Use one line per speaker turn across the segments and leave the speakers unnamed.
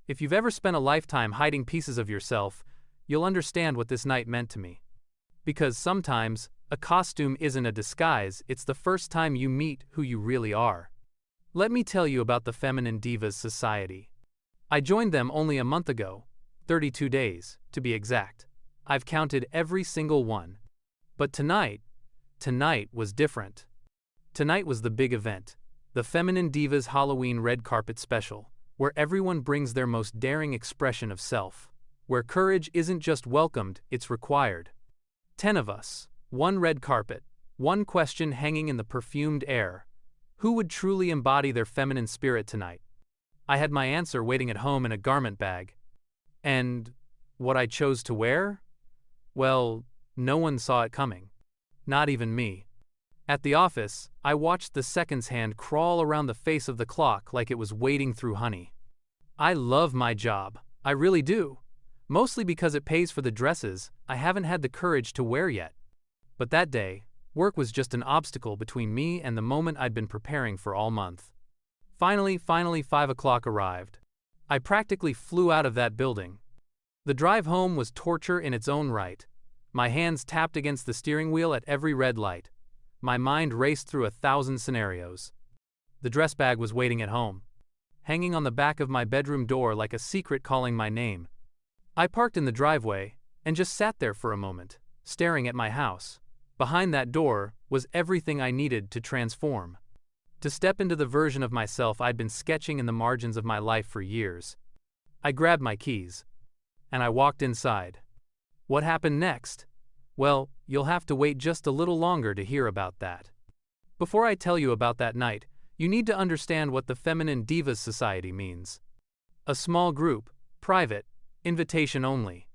If you've ever spent a lifetime hiding pieces of yourself, you'll understand what this night meant to me. Because sometimes, a costume isn't a disguise, it's the first time you meet who you really are. Let me tell you about the Feminine Divas Society. I joined them only a month ago, 32 days, to be exact. I've counted every single one. But tonight was different. Tonight was the big event, the Feminine Divas Halloween Red Carpet Special, where everyone brings their most daring expression of self, where courage isn't just welcomed, it's required. 10 of us, one red carpet, one question hanging in the perfumed air. Who would truly embody their feminine spirit tonight? I had my answer waiting at home in a garment bag. And what I chose to wear? Well, no one saw it coming. Not even me. At the office, I watched the seconds hand crawl around the face of the clock like it was wading through honey. I love my job, I really do. Mostly because it pays for the dresses I haven't had the courage to wear yet. But that day, work was just an obstacle between me and the moment I'd been preparing for all month. Finally 5 o'clock arrived. I practically flew out of that building. The drive home was torture in its own right. My hands tapped against the steering wheel at every red light. My mind raced through 1,000 scenarios. The dress bag was waiting at home, hanging on the back of my bedroom door like a secret calling my name. I parked in the driveway and just sat there for a moment, staring at my house. Behind that door was everything I needed to transform. To step into the version of myself I'd been sketching in the margins of my life for years. I grabbed my keys, and I walked inside. What happened next? Well, you'll have to wait just a little longer to hear about that. Before I tell you about that night, you need to understand what the Feminine Divas Society means. A small group, private, invitation only.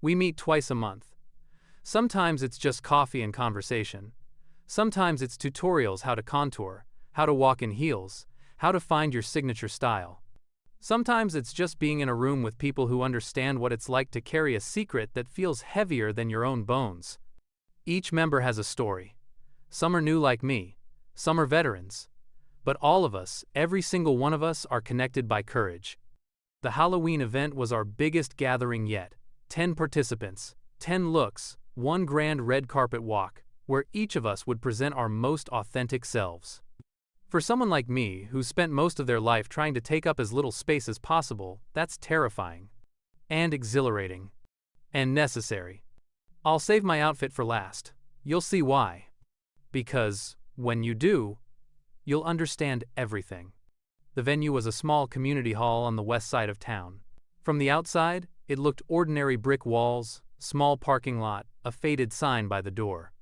We meet twice a month. Sometimes it's just coffee and conversation. Sometimes it's tutorials how to contour, how to walk in heels, how to find your signature style. Sometimes it's just being in a room with people who understand what it's like to carry a secret that feels heavier than your own bones. Each member has a story. Some are new like me, some are veterans. But all of us, every single one of us, are connected by courage. The Halloween event was our biggest gathering yet. 10 participants, 10 looks, one grand red carpet walk, where each of us would present our most authentic selves. For someone like me, who spent most of their life trying to take up as little space as possible, that's terrifying. And exhilarating. And necessary. I'll save my outfit for last. You'll see why. Because, when you do, you'll understand everything. The venue was a small community hall on the west side of town. From the outside, it looked ordinary: brick walls, small parking lot, a faded sign by the door.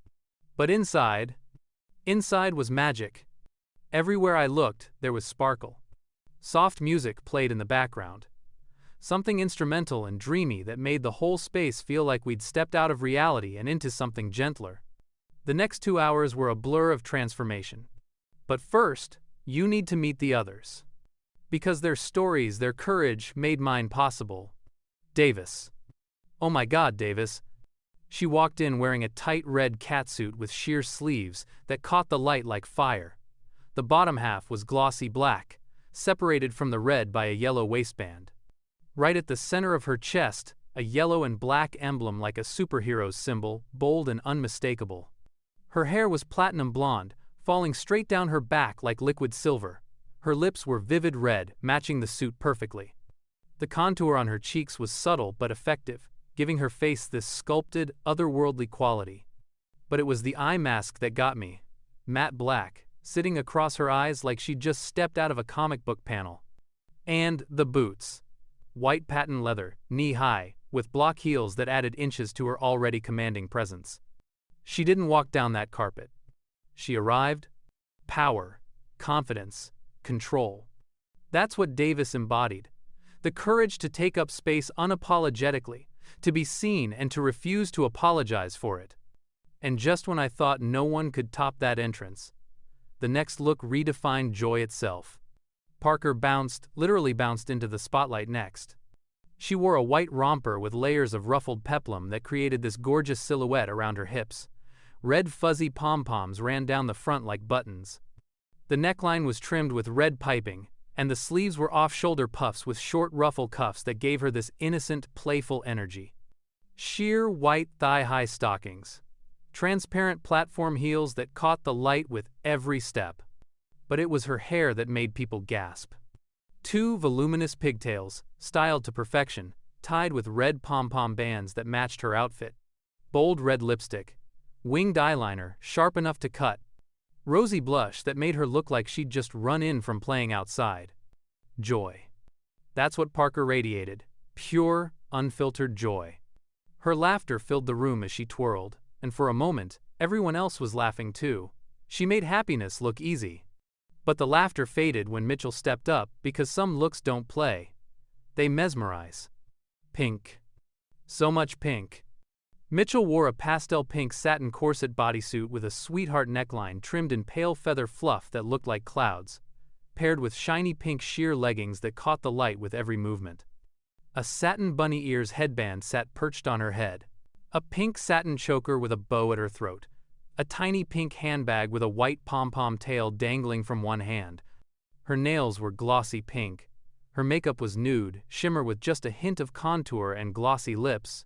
But inside was magic. Everywhere I looked, there was sparkle. Soft music played in the background. Something instrumental and dreamy that made the whole space feel like we'd stepped out of reality and into something gentler. The next 2 hours were a blur of transformation. But first, you need to meet the others. Because their stories, their courage, made mine possible. Davis. Oh my God, Davis. She walked in wearing a tight red catsuit with sheer sleeves that caught the light like fire. The bottom half was glossy black, separated from the red by a yellow waistband. Right at the center of her chest, a yellow and black emblem like a superhero's symbol, bold and unmistakable. Her hair was platinum blonde, falling straight down her back like liquid silver. Her lips were vivid red, matching the suit perfectly. The contour on her cheeks was subtle but effective, giving her face this sculpted, otherworldly quality. But it was the eye mask that got me. Matte black, sitting across her eyes like she'd just stepped out of a comic book panel. And the boots. White patent leather, knee-high, with block heels that added inches to her already commanding presence. She didn't walk down that carpet. She arrived. Power, confidence, control. That's what Davis embodied. The courage to take up space unapologetically, to be seen and to refuse to apologize for it. And just when I thought no one could top that entrance, the next look redefined joy itself. Parker literally bounced into the spotlight next. She wore a white romper with layers of ruffled peplum that created this gorgeous silhouette around her hips. Red fuzzy pom-poms ran down the front like buttons. The neckline was trimmed with red piping, and the sleeves were off-shoulder puffs with short ruffle cuffs that gave her this innocent, playful energy. Sheer white thigh-high stockings. Transparent platform heels that caught the light with every step. But it was her hair that made people gasp. 2 voluminous pigtails, styled to perfection, tied with red pom-pom bands that matched her outfit. Bold red lipstick. Winged eyeliner, sharp enough to cut. Rosy blush that made her look like she'd just run in from playing outside. Joy. That's what Parker radiated. Pure, unfiltered joy. Her laughter filled the room as she twirled, and for a moment, everyone else was laughing too. She made happiness look easy. But the laughter faded when Mitchell stepped up because some looks don't play. They mesmerize. Pink. So much pink. Mitchell wore a pastel pink satin corset bodysuit with a sweetheart neckline trimmed in pale feather fluff that looked like clouds, paired with shiny pink sheer leggings that caught the light with every movement. A satin bunny ears headband sat perched on her head. A pink satin choker with a bow at her throat. A tiny pink handbag with a white pom-pom tail dangling from one hand. Her nails were glossy pink. Her makeup was nude, shimmer with just a hint of contour and glossy lips.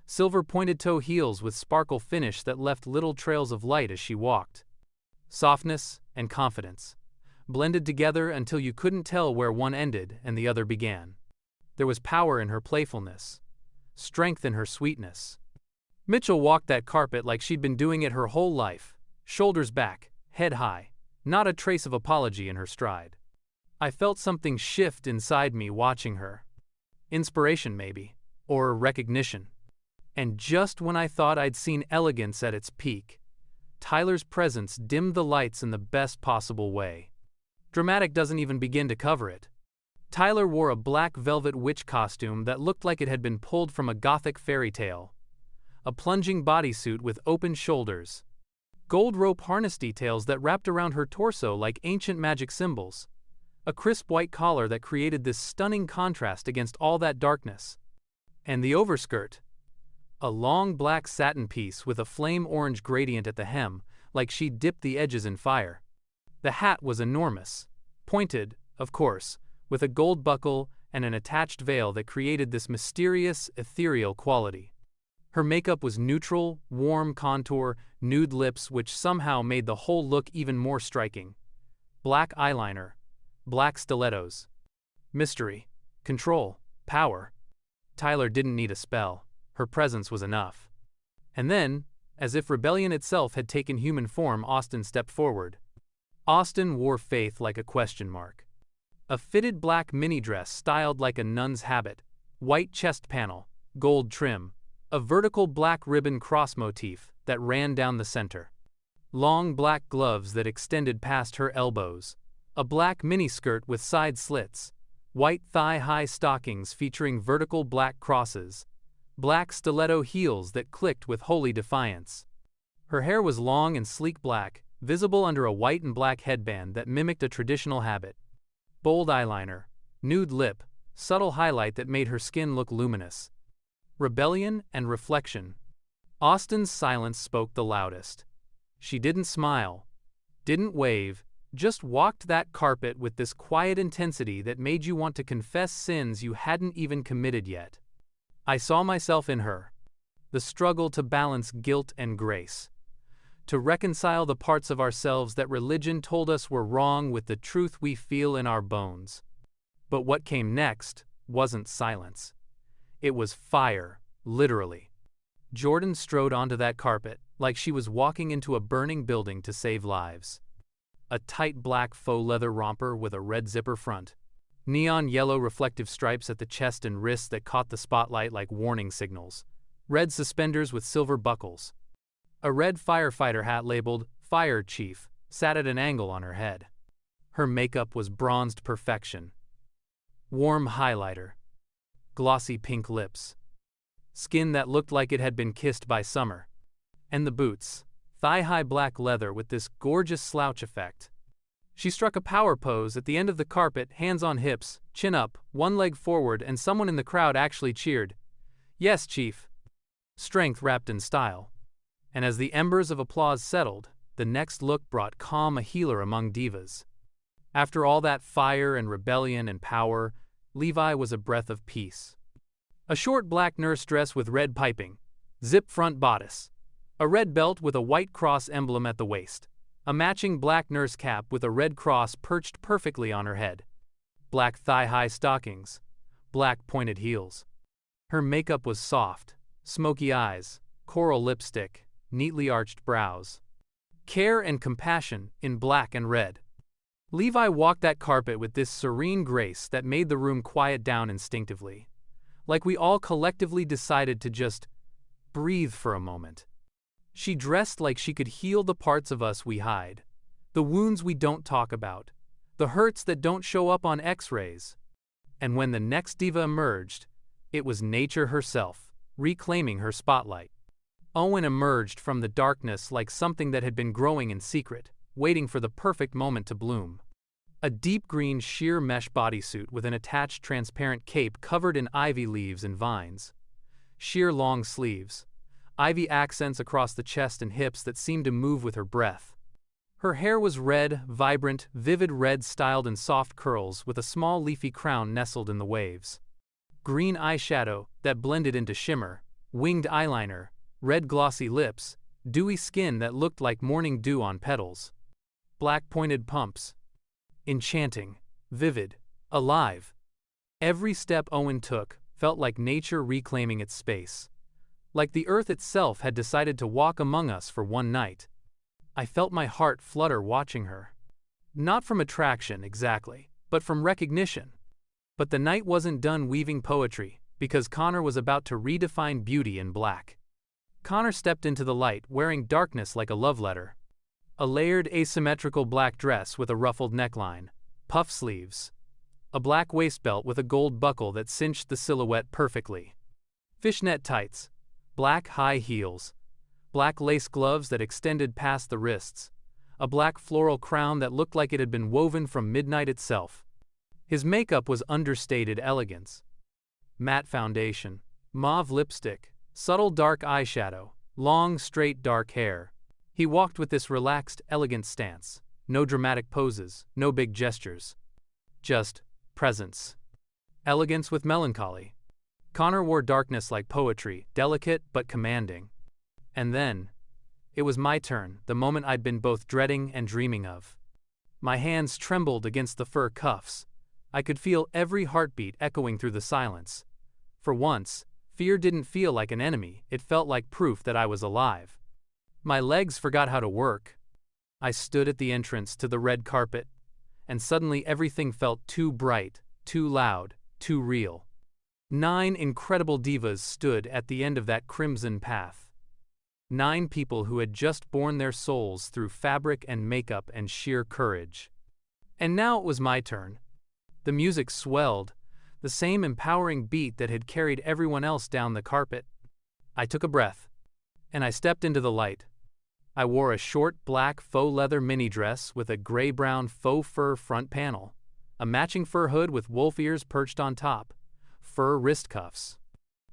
Silver pointed toe heels with sparkle finish that left little trails of light as she walked. Softness and confidence blended together until you couldn't tell where one ended and the other began. There was power in her playfulness, strength in her sweetness. Mitchell walked that carpet like she'd been doing it her whole life, shoulders back, head high, not a trace of apology in her stride. I felt something shift inside me watching her. Inspiration maybe, or recognition. And just when I thought I'd seen elegance at its peak, Tyler's presence dimmed the lights in the best possible way. Dramatic doesn't even begin to cover it. Tyler wore a black velvet witch costume that looked like it had been pulled from a gothic fairy tale. A plunging bodysuit with open shoulders. Gold rope harness details that wrapped around her torso like ancient magic symbols. A crisp white collar that created this stunning contrast against all that darkness. And the overskirt. A long black satin piece with a flame orange gradient at the hem, like she'd dipped the edges in fire. The hat was enormous. Pointed, of course, with a gold buckle and an attached veil that created this mysterious, ethereal quality. Her makeup was neutral, warm contour, nude lips which somehow made the whole look even more striking. Black eyeliner. Black stilettos. Mystery. Control. Power. Tyler didn't need a spell. Her presence was enough. And then, as if rebellion itself had taken human form, Austin stepped forward. Austin wore faith like a question mark. A fitted black mini dress styled like a nun's habit, white chest panel, gold trim, a vertical black ribbon cross motif that ran down the center. Long black gloves that extended past her elbows, a black miniskirt with side slits, white thigh-high stockings featuring vertical black crosses, black stiletto heels that clicked with holy defiance. Her hair was long and sleek black, visible under a white and black headband that mimicked a traditional habit. Bold eyeliner, nude lip, subtle highlight that made her skin look luminous. Rebellion and reflection. Austin's silence spoke the loudest. She didn't smile, didn't wave, just walked that carpet with this quiet intensity that made you want to confess sins you hadn't even committed yet. I saw myself in her. The struggle to balance guilt and grace. To reconcile the parts of ourselves that religion told us were wrong with the truth we feel in our bones. But what came next wasn't silence. It was fire, literally. Jordan strode onto that carpet like she was walking into a burning building to save lives. A tight black faux leather romper with a red zipper front. Neon yellow reflective stripes at the chest and wrists that caught the spotlight like warning signals. Red suspenders with silver buckles. A red firefighter hat labeled Fire Chief sat at an angle on her head. Her makeup was bronzed perfection. Warm highlighter. Glossy pink lips. Skin that looked like it had been kissed by summer. And the boots. Thigh-high black leather with this gorgeous slouch effect. She struck a power pose at the end of the carpet, hands on hips, chin up, one leg forward, and someone in the crowd actually cheered. Yes, Chief. Strength wrapped in style. And as the embers of applause settled, the next look brought calm a healer among divas. After all that fire and rebellion and power, Levi was a breath of peace. A short black nurse dress with red piping, zip front bodice, a red belt with a white cross emblem at the waist, a matching black nurse cap with a red cross perched perfectly on her head, black thigh-high stockings, black pointed heels. Her makeup was soft, smoky eyes, coral lipstick, neatly arched brows. Care and compassion in black and red. Levi walked that carpet with this serene grace that made the room quiet down instinctively, like we all collectively decided to just breathe for a moment. She dressed like she could heal the parts of us we hide, the wounds we don't talk about, the hurts that don't show up on X-rays. And when the next diva emerged, it was nature herself, reclaiming her spotlight. Owen emerged from the darkness like something that had been growing in secret, waiting for the perfect moment to bloom. A deep green sheer mesh bodysuit with an attached transparent cape covered in ivy leaves and vines. Sheer long sleeves. Ivy accents across the chest and hips that seemed to move with her breath. Her hair was red, vibrant, vivid red styled in soft curls with a small leafy crown nestled in the waves. Green eyeshadow that blended into shimmer, winged eyeliner, red glossy lips, dewy skin that looked like morning dew on petals. Black pointed pumps. Enchanting, vivid, alive. Every step Owen took felt like nature reclaiming its space. Like the earth itself had decided to walk among us for one night. I felt my heart flutter watching her. Not from attraction, exactly, but from recognition. But the night wasn't done weaving poetry, because Connor was about to redefine beauty in black. Connor stepped into the light wearing darkness like a love letter. A layered asymmetrical black dress with a ruffled neckline, puff sleeves. A black waist belt with a gold buckle that cinched the silhouette perfectly. Fishnet tights. Black high heels. Black lace gloves that extended past the wrists. A black floral crown that looked like it had been woven from midnight itself. His makeup was understated elegance. Matte foundation. Mauve lipstick. Subtle dark eyeshadow. Long, straight dark hair. He walked with this relaxed, elegant stance. No dramatic poses, no big gestures. Just presence. Elegance with melancholy. Connor wore darkness like poetry, delicate but commanding. And then, it was my turn, the moment I'd been both dreading and dreaming of. My hands trembled against the fur cuffs. I could feel every heartbeat echoing through the silence. For once, fear didn't feel like an enemy, it felt like proof that I was alive. My legs forgot how to work. I stood at the entrance to the red carpet, and suddenly everything felt too bright, too loud, too real. 9 incredible divas stood at the end of that crimson path. 9 people who had just borne their souls through fabric and makeup and sheer courage. And now it was my turn. The music swelled, the same empowering beat that had carried everyone else down the carpet. I took a breath, and I stepped into the light. I wore a short black faux leather mini dress with a gray-brown faux fur front panel, a matching fur hood with wolf ears perched on top, fur wrist cuffs.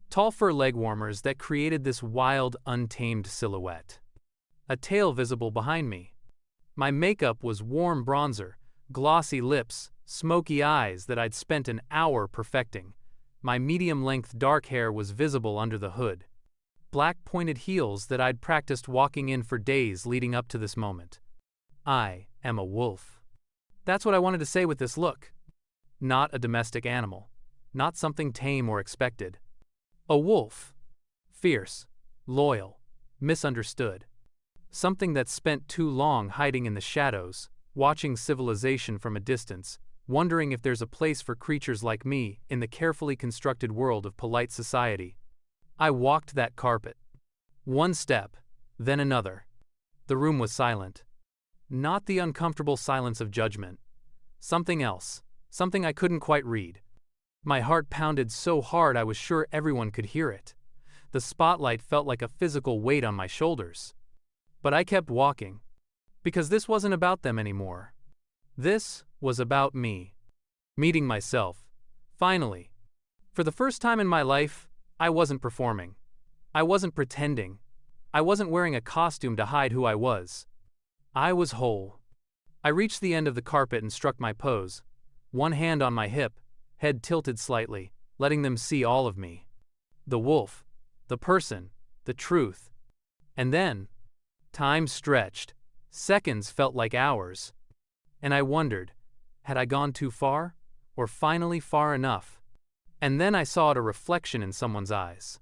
Tall fur leg warmers that created this wild, untamed silhouette. A tail visible behind me. My makeup was warm bronzer, glossy lips, smoky eyes that I'd spent an hour perfecting. My medium-length dark hair was visible under the hood. Black pointed heels that I'd practiced walking in for days leading up to this moment. I am a wolf. That's what I wanted to say with this look. Not a domestic animal. Not something tame or expected. A wolf. Fierce, loyal, misunderstood. Something that spent too long hiding in the shadows, watching civilization from a distance, wondering if there's a place for creatures like me in the carefully constructed world of polite society. I walked that carpet. One step, then another. The room was silent. Not the uncomfortable silence of judgment. Something else, something I couldn't quite read. My heart pounded so hard I was sure everyone could hear it. The spotlight felt like a physical weight on my shoulders. But I kept walking. Because this wasn't about them anymore. This was about me. Meeting myself. Finally. For the first time in my life, I wasn't performing. I wasn't pretending. I wasn't wearing a costume to hide who I was. I was whole. I reached the end of the carpet and struck my pose, one hand on my hip, head tilted slightly, letting them see all of me. The wolf, the person, the truth. And then, time stretched. Seconds felt like hours. And I wondered, had I gone too far? Or finally far enough? And then I saw a reflection in someone's eyes.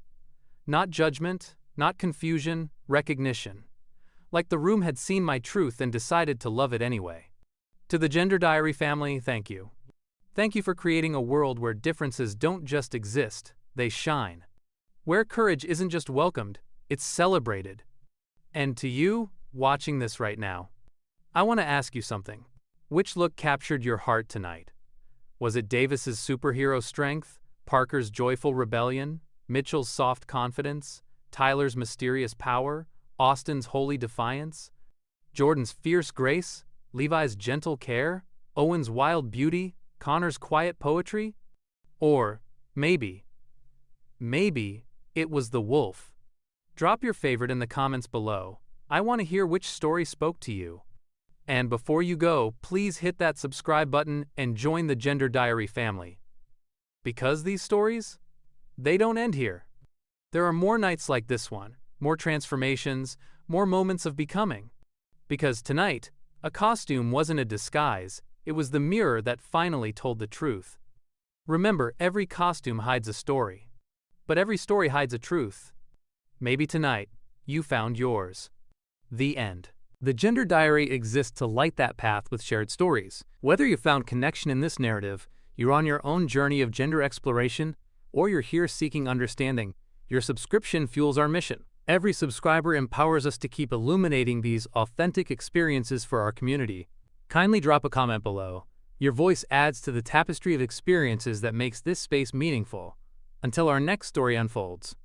Not judgment, not confusion, recognition. Like the room had seen my truth and decided to love it anyway. To the Gender Diary family, thank you. Thank you for creating a world where differences don't just exist, they shine. Where courage isn't just welcomed, it's celebrated. And to you, watching this right now, I want to ask you something. Which look captured your heart tonight? Was it Davis's superhero strength, Parker's joyful rebellion, Mitchell's soft confidence, Tyler's mysterious power, Austin's holy defiance, Jordan's fierce grace, Levi's gentle care, Owen's wild beauty, Connor's quiet poetry? Or maybe it was the wolf. Drop your favorite in the comments below. I want to hear which story spoke to you. And before you go, please hit that subscribe button and join the Gender Diary family. Because these stories, they don't end here. There are more nights like this one, more transformations, more moments of becoming. Because tonight, a costume wasn't a disguise, it was the mirror that finally told the truth. Remember, every costume hides a story. But every story hides a truth. Maybe tonight, you found yours. The end. The Gender Diary exists to light that path with shared stories. Whether you found connection in this narrative, you're on your own journey of gender exploration, or you're here seeking understanding, your subscription fuels our mission. Every subscriber empowers us to keep illuminating these authentic experiences for our community. Kindly drop a comment below. Your voice adds to the tapestry of experiences that makes this space meaningful. Until our next story unfolds.